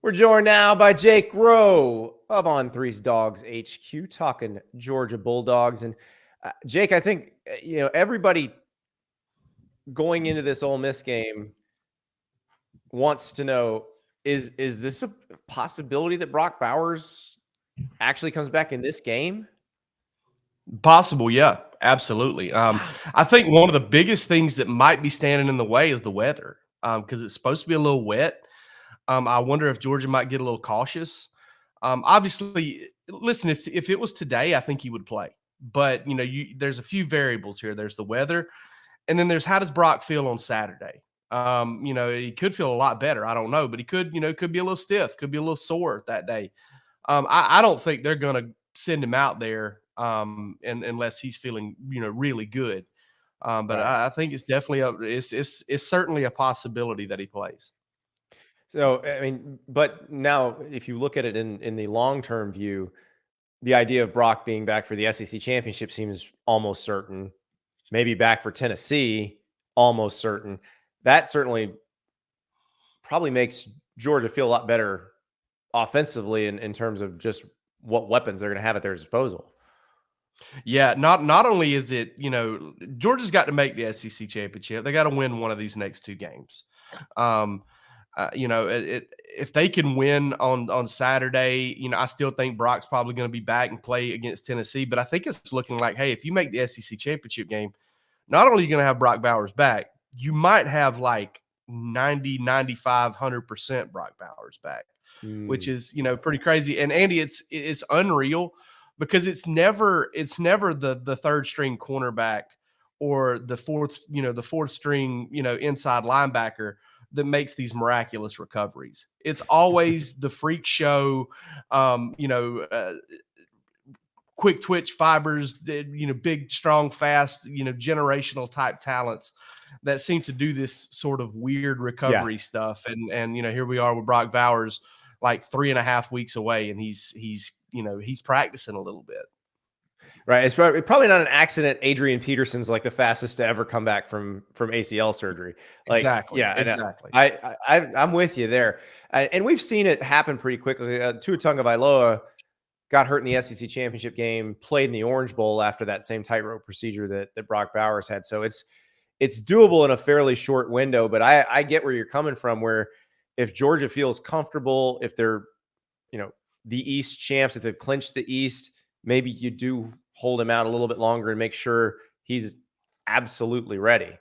We're joined now by Jake Rowe of On3's Dawgs HQ, talking Georgia Bulldogs. And Jake, I think everybody going into this Ole Miss game wants to know: is this a possibility that Brock Bowers actually comes back in this game? Possible, yeah, absolutely. I think one of the biggest things that might be standing in the way is the weather, because it's supposed to be a little wet. I wonder if Georgia might get a little cautious. Obviously, listen, if it was today, I think he would play. But there's a few variables here. There's the weather, and then there's how does Brock feel on Saturday? He could feel a lot better. I don't know, but he could be a little stiff, could be a little sore that day. I don't think they're going to send him out there and unless he's feeling really good. But Right. I think it's definitely it's certainly a possibility that he plays. So, I mean, but now if you look at it in the long-term view, the idea of Brock being back for the SEC championship seems almost certain. Maybe back for Tennessee, almost certain. That certainly probably makes Georgia feel a lot better offensively in terms of just what weapons they're going to have at their disposal. Yeah, not only is it, Georgia's got to make the SEC championship. They got to win one of these next two games. Um, if they can win on Saturday, I still think Brock's probably going to be back and play against Tennessee. But I think it's looking like, hey, if you make the SEC championship game, not only are you going to have Brock Bowers back, you might have like 90, 95, 100% Brock Bowers back, which is, pretty crazy. And Andy, it's unreal because it's never the third string cornerback or the fourth string, inside linebacker that makes these miraculous recoveries. It's always the freak show, quick twitch fibers, big, strong, fast, generational type talents that seem to do this sort of weird recovery stuff. And here we are with Brock Bowers, like 3.5 weeks away, and he's practicing a little bit. Right. It's probably not an accident. Adrian Peterson's like the fastest to ever come back from ACL surgery. Like, Exactly. yeah, Exactly. I'm with you there. And we've seen it happen pretty quickly. Tua Tagovailoa got hurt in the SEC championship game, played in the Orange Bowl after that same tightrope procedure that Brock Bowers had. So it's doable in a fairly short window. But I get where you're coming from, where if Georgia feels comfortable, if they're, the East champs, if they've clinched the East, maybe you do hold him out a little bit longer and make sure he's absolutely ready.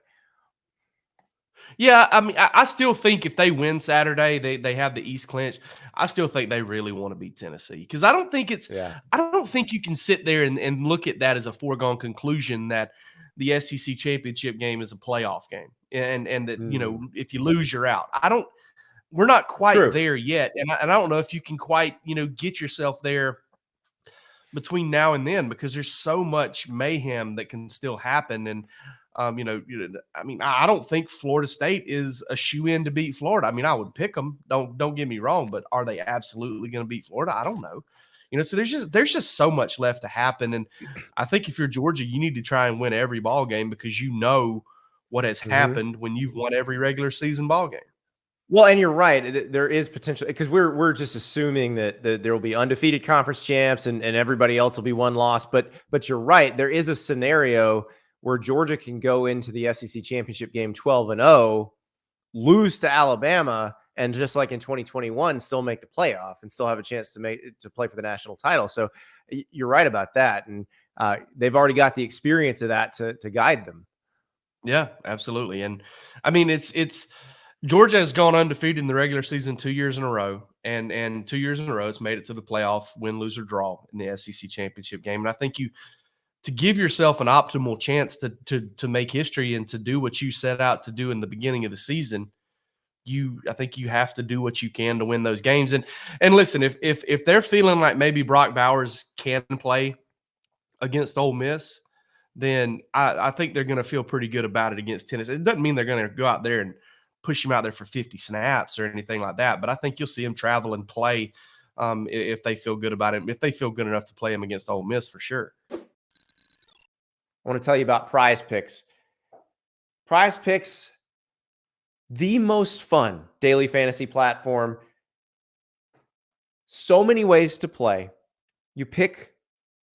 Yeah, I mean, I still think if they win Saturday, they have the East clinch. I still think they really want to beat Tennessee because I don't think you can sit there and look at that as a foregone conclusion that the SEC championship game is a playoff game and that if you lose, you're out. We're not quite there yet, and I don't know if you can quite get yourself there between now and then because there's so much mayhem that can still happen. And I mean, I don't think Florida State is a shoe-in to beat Florida. I mean, I would pick them. Don't get me wrong, but are they absolutely going to beat Florida? I don't know. So there's just so much left to happen, and I think if you're Georgia, you need to try and win every ball game because you know what has happened when you've won every regular season ball game. Well, and you're right. There is potential because we're just assuming that there will be undefeated conference champs and everybody else will be one loss. But you're right. There is a scenario where Georgia can go into the SEC championship game 12-0, lose to Alabama, and just like in 2021, still make the playoff and still have a chance to play for the national title. So you're right about that, and they've already got the experience of that to guide them. Yeah, absolutely. And I mean, it's Georgia has gone undefeated in the regular season 2 years in a row, and 2 years in a row it's made it to the playoff, win, lose, or draw in the SEC championship game. And I think to give yourself an optimal chance to make history and to do what you set out to do in the beginning of the season, I think you have to do what you can to win those games. And listen, if they're feeling like maybe Brock Bowers can play against Ole Miss, then I think they're going to feel pretty good about it against Tennessee. It doesn't mean they're going to go out there and push him out there for 50 snaps or anything like that, but I think you'll see him travel and play if they feel good about him, if they feel good enough to play him against Ole Miss for sure. I want to tell you about Prize Picks. Prize Picks, the most fun daily fantasy platform. So many ways to play. You pick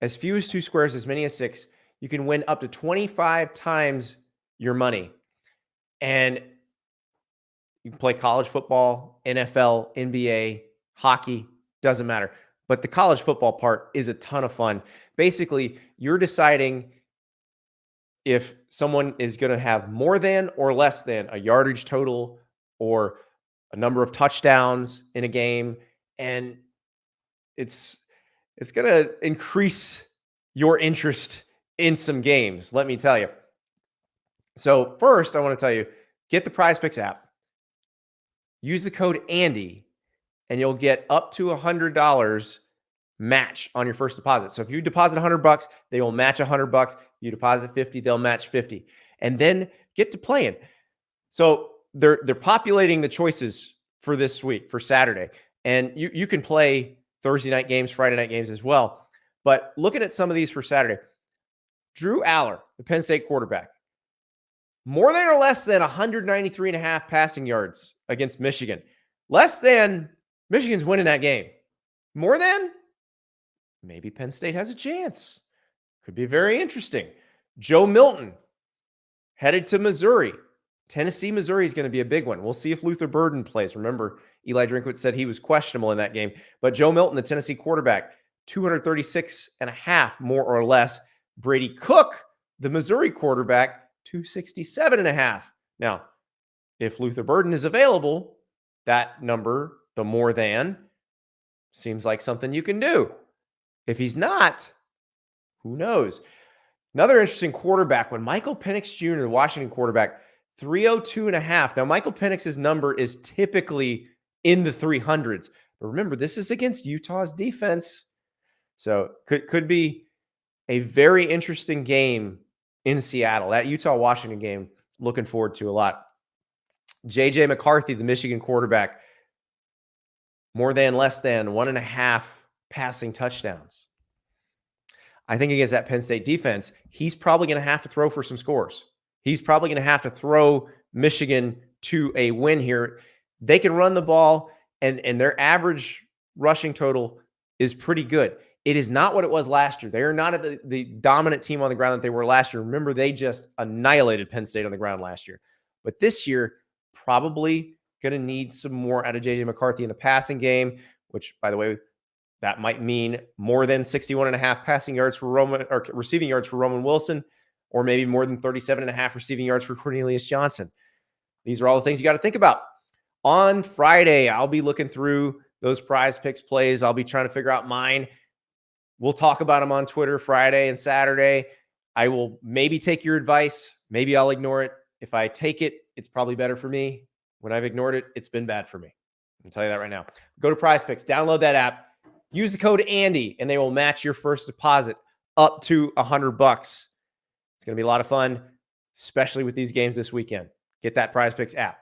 as few as 2 squares, as many as 6. You can win up to 25 times your money. And you can play college football, NFL, NBA, hockey, doesn't matter. But the college football part is a ton of fun. Basically, you're deciding if someone is going to have more than or less than a yardage total or a number of touchdowns in a game. And it's going to increase your interest in some games, let me tell you. So first, I want to tell you, get the Prize Picks app. Use the code Andy, and you'll get up to $100 match on your first deposit. So if you deposit $100, they will match $100. You deposit 50, they'll match 50, and then get to playing. So they're populating the choices for this week, for Saturday, and you can play Thursday night games, Friday night games as well. But looking at some of these for Saturday, Drew Aller, the Penn State quarterback, more than or less than 193.5 passing yards against Michigan. Less than, Michigan's winning that game. More than, maybe Penn State has a chance. Could be very interesting. Joe Milton headed to Missouri. Tennessee, Missouri is going to be a big one. We'll see if Luther Burden plays. Remember, Eli Drinkwitz said he was questionable in that game. But Joe Milton, the Tennessee quarterback, 236.5 more or less. Brady Cook, the Missouri quarterback, 267.5. Now, if Luther Burden is available, that number, the more than, seems like something you can do. If he's not, who knows? Another interesting quarterback, when Michael Penix Jr., the Washington quarterback, 302.5. Now, Michael Penix's number is typically in the 300s. But remember, this is against Utah's defense. So could be a very interesting game in Seattle. That Utah-Washington game, looking forward to a lot. J.J. McCarthy, the Michigan quarterback, more than, less than 1.5 passing touchdowns. I think against that Penn State defense, he's probably going to have to throw for some scores. He's probably going to have to throw Michigan to a win here. They can run the ball, and their average rushing total is pretty good. It is not what it was last year. They are not the dominant team on the ground that they were last year. Remember, they just annihilated Penn State on the ground last year. But this year, probably going to need some more out of J.J. McCarthy in the passing game, which, by the way, that might mean more than 61.5 passing yards for Roman, or receiving yards for Roman Wilson, or maybe more than 37.5 receiving yards for Cornelius Johnson. These are all the things you got to think about. On Friday, I'll be looking through those Prize Picks plays. I'll be trying to figure out mine. We'll talk about them on Twitter Friday and Saturday. I will maybe take your advice. Maybe I'll ignore it. If I take it, it's probably better for me. When I've ignored it, it's been bad for me. I'll tell you that right now. Go to Prize Picks, download that app, use the code Andy, and they will match your first deposit up to $100. It's going to be a lot of fun, especially with these games this weekend. Get that Prize Picks app.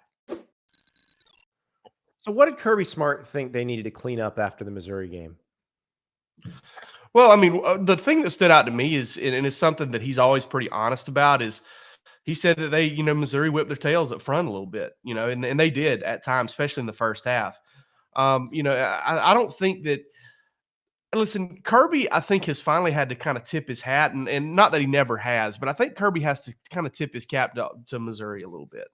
So what did Kirby Smart think they needed to clean up after the Missouri game? Well, I mean, the thing that stood out to me is, and it's something that he's always pretty honest about, is he said that they, Missouri whipped their tails up front a little bit, and they did at times, especially in the first half. I don't think that, listen, Kirby, I think, has finally had to kind of tip his hat, and not that he never has, but I think Kirby has to kind of tip his cap to Missouri a little bit,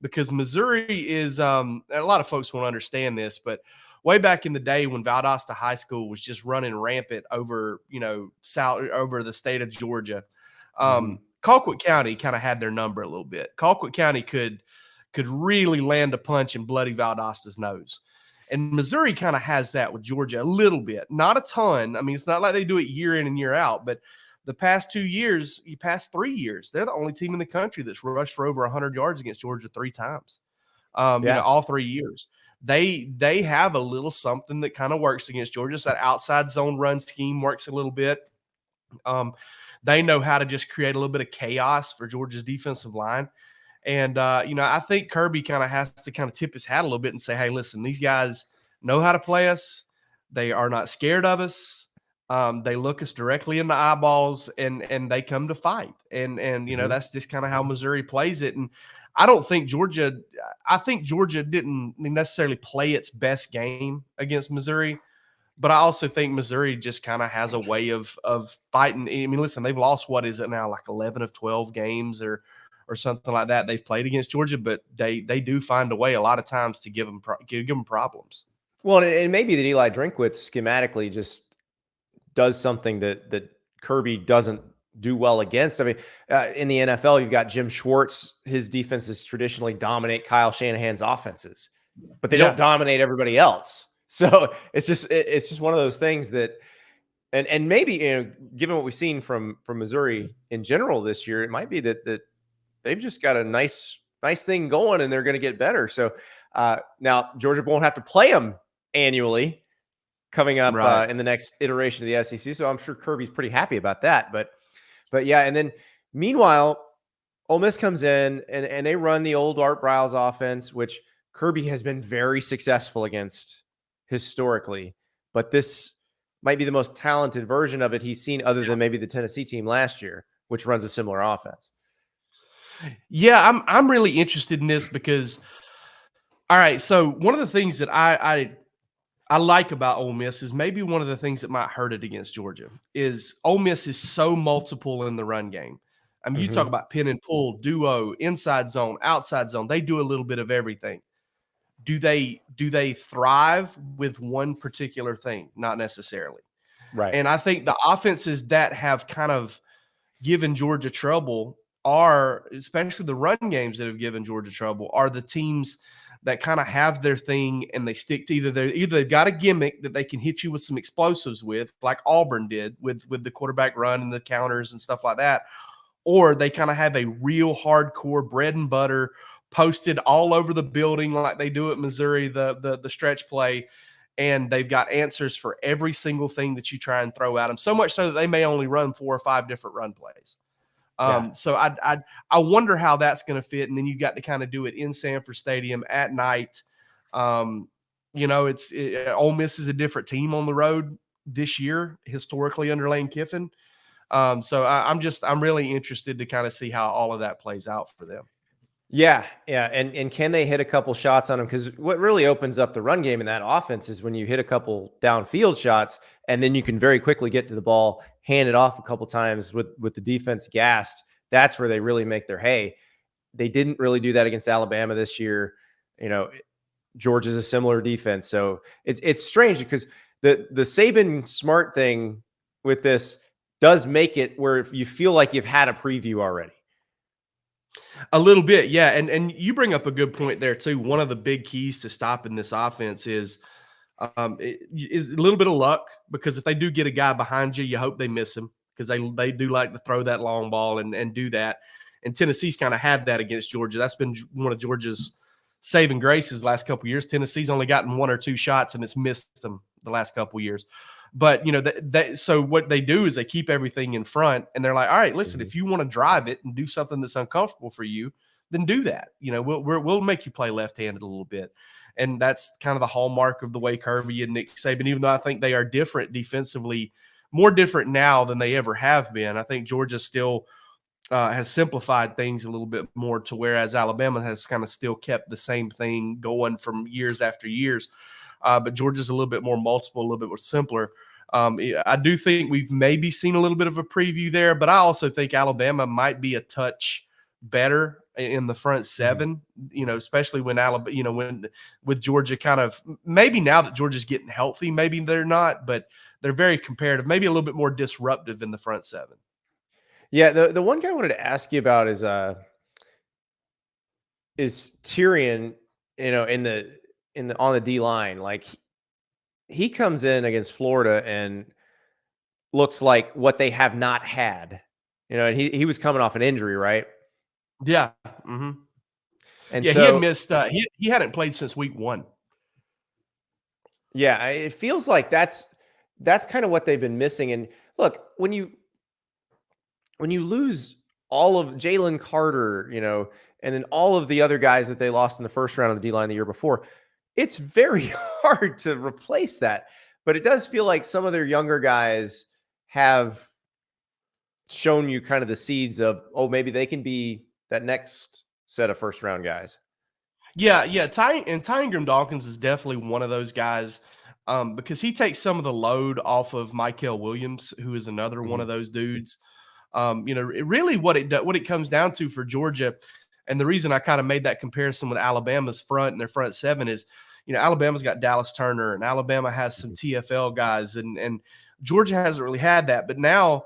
because Missouri is, a lot of folks won't understand this, but way back in the day when Valdosta High School was just running rampant over, over the state of Georgia, Colquitt County kind of had their number a little bit. Colquitt County could really land a punch in Bloody Valdosta's nose. And Missouri kind of has that with Georgia a little bit, not a ton. I mean, it's not like they do it year in and year out, but the past 3 years, they're the only team in the country that's rushed for over 100 yards against Georgia 3 times. All 3 years. They have a little something that kind of works against Georgia. So that outside zone run scheme works a little bit. They know how to just create a little bit of chaos for Georgia's defensive line. And, I think Kirby kind of has to kind of tip his hat a little bit and say, hey, listen, these guys know how to play us. They are not scared of us. They look us directly in the eyeballs and they come to fight. And that's just kind of how Missouri plays it. And I think Georgia didn't necessarily play its best game against Missouri. But I also think Missouri just kind of has a way of fighting. I mean, listen, they've lost, what is it now, like 11 of 12 games or something like that they've played against Georgia, but they do find a way a lot of times to give them problems. Well, and maybe that Eli Drinkwitz schematically just does something that Kirby doesn't do well against. I mean, in the NFL, you've got Jim Schwartz. His defenses traditionally dominate Kyle Shanahan's offenses, but they don't dominate everybody else. So it's just one of those things that, and maybe, given what we've seen from Missouri in general this year, it might be that they've just got a nice thing going and they're going to get better. So now Georgia won't have to play them annually coming up in the next iteration of the SEC. So I'm sure Kirby's pretty happy about that. But yeah, and then meanwhile, Ole Miss comes in and they run the old Art Briles offense, which Kirby has been very successful against historically. But this might be the most talented version of it he's seen, other than maybe the Tennessee team last year, which runs a similar offense. Yeah, I'm really interested in this because, all right, so one of the things that I like about Ole Miss is maybe one of the things that might hurt it against Georgia is Ole Miss is so multiple in the run game. I mean, you talk about pin and pull, duo, inside zone, outside zone. They do a little bit of everything. Do they thrive with one particular thing? Not necessarily. Right. And I think the offenses that have kind of given Georgia trouble are, especially the run games that have given Georgia trouble, are the teams that kind of have their thing and they stick to either they've got a gimmick that they can hit you with some explosives with, like Auburn did with the quarterback run and the counters and stuff like that, or they kind of have a real hardcore bread and butter posted all over the building like they do at Missouri, the stretch play, and they've got answers for every single thing that you try and throw at them, so much so that they may only run 4 or 5 different run plays. So I wonder how that's going to fit. And then you got to kind of do it in Sanford Stadium at night. Ole Miss is a different team on the road this year, historically under Lane Kiffin. So I'm really interested to kind of see how all of that plays out for them. Yeah. And can they hit a couple shots on them? Because what really opens up the run game in that offense is when you hit a couple downfield shots, and then you can very quickly get to the ball, hand it off a couple times with the defense gassed. That's where they really make their hay. They didn't really do that against Alabama this year. Georgia's a similar defense. So it's strange because the Saban Smart thing with this does make it where you feel like you've had a preview already. A little bit, yeah. And you bring up a good point there too. One of the big keys to stopping this offense is a little bit of luck, because if they do get a guy behind you, you hope they miss him, because they do like to throw that long ball and do that. And Tennessee's kind of had that against Georgia. That's been one of Georgia's saving graces the last couple of years. Tennessee's only gotten 1 or 2 shots and it's missed them the last couple of years. But, so what they do is they keep everything in front, and they're like, all right, listen, if you want to drive it and do something that's uncomfortable for you, then do that. We'll make you play left-handed a little bit. And that's kind of the hallmark of the way Kirby and Nick Saban, even though I think they are different defensively, more different now than they ever have been. I think Georgia still has simplified things a little bit more, to whereas Alabama has kind of still kept the same thing going from years after years. But Georgia's a little bit more multiple, a little bit more simpler. I do think we've maybe seen a little bit of a preview there, but I also think Alabama might be a touch better in the front seven, especially when with Georgia kind of, maybe now that Georgia's getting healthy, maybe they're not, but they're very comparative, maybe a little bit more disruptive in the front seven. Yeah. The one guy I wanted to ask you about is Tyrion, on the D line. Like, he comes in against Florida and looks like what they have not had, and he was coming off an injury, right? Yeah. Mm-hmm. And yeah, so, he had missed, he hadn't played since week 1. Yeah. It feels like that's kind of what they've been missing. And look, when you lose all of Jalen Carter, and then all of the other guys that they lost in the first round of the D-line the year before, it's very hard to replace that. But it does feel like some of their younger guys have shown you kind of the seeds of, maybe they can be that next set of first-round guys. Yeah. Ty Ingram Dawkins is definitely one of those guys. because he takes some of the load off of Michael Williams, who is another one of those dudes. Really what it comes down to for Georgia, and the reason I kind of made that comparison with Alabama's front and their front seven is, Alabama's got Dallas Turner, and Alabama has some TFL guys, and Georgia hasn't really had that. But now,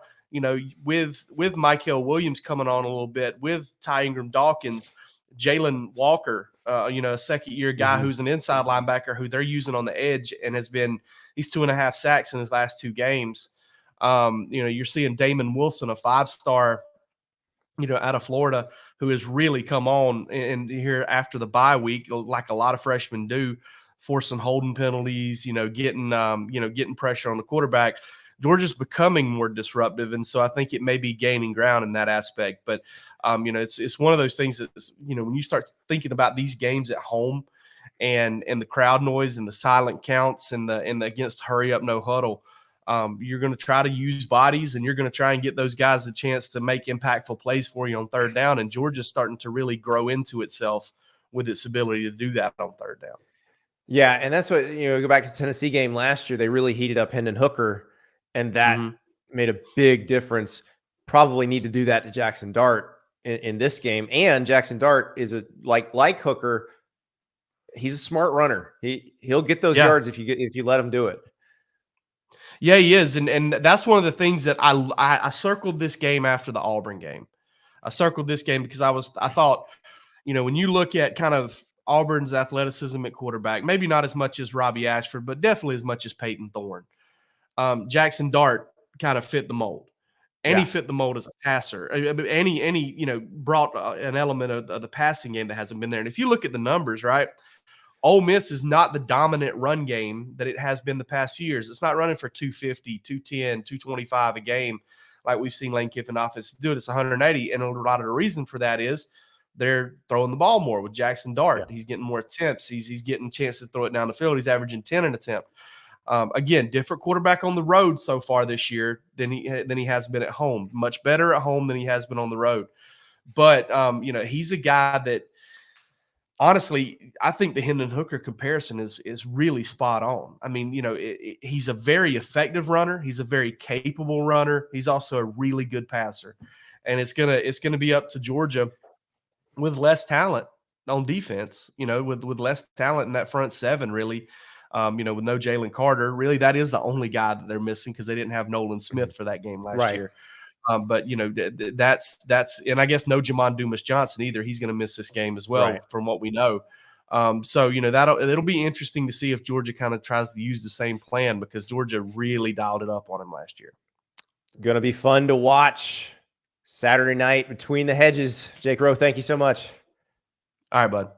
with Michael Williams coming on a little bit, with Ty Ingram Dawkins, Jalen Walker, a second-year guy who's an inside linebacker who they're using on the edge and he's 2.5 sacks in his last 2 games. You're seeing Damon Wilson, a 5-star, out of Florida, who has really come on in here after the bye week, like a lot of freshmen do, forcing holding penalties, getting pressure on the quarterback. Georgia's becoming more disruptive, and so I think it may be gaining ground in that aspect. But it's one of those things that, when you start thinking about these games at home, and the crowd noise and the silent counts and the against hurry up no huddle, you're going to try to use bodies, and you're going to try and get those guys a chance to make impactful plays for you on third down. And Georgia's starting to really grow into itself with its ability to do that on third down. Yeah, and that's what, go back to the Tennessee game last year. They really heated up Hendon Hooker, and that made a big difference. Probably need to do that to Jackson Dart in this game. And Jackson Dart is like Hooker. He's a smart runner. He'll get those yards if you let him do it. Yeah, he is, and that's one of the things that I circled this game after the Auburn game. I circled this game because I thought, when you look at kind of Auburn's athleticism at quarterback, maybe not as much as Robbie Ashford, but definitely as much as Peyton Thorne. Jackson Dart kind of fit the mold, and he fit the mold as a passer. And he brought an element of the passing game that hasn't been there. And if you look at the numbers, right, Ole Miss is not the dominant run game that it has been the past few years. It's not running for 250, 210, 225 a game like we've seen Lane Kiffin offense do it. It's 180, and a lot of the reason for that is they're throwing the ball more with Jackson Dart. Yeah. He's getting more attempts. He's getting a chance to throw it down the field. He's averaging 10 an attempt. Again, different quarterback on the road so far this year than he has been at home. Much better at home than he has been on the road. But he's a guy that, honestly, I think the Hendon Hooker comparison is really spot on. I mean, he's a very effective runner. He's a very capable runner. He's also a really good passer, and it's gonna be up to Georgia with less talent on defense. With less talent in that front seven, really. With no Jalen Carter, really, that is the only guy that they're missing because they didn't have Nolan Smith for that game last year. But that's and I guess no Jamon Dumas Johnson either. He's going to miss this game as well, from what we know. So it'll be interesting to see if Georgia kind of tries to use the same plan, because Georgia really dialed it up on him last year. Going to be fun to watch Saturday night between the hedges. Jake Rowe, thank you so much. All right, bud.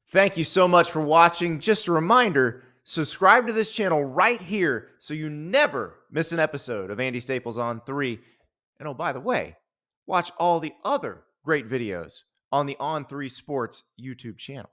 Thank you so much for watching. Just a reminder, subscribe to this channel right here so you never miss an episode of Andy Staples on 3. And oh, by the way, watch all the other great videos on the On3 Sports YouTube channel.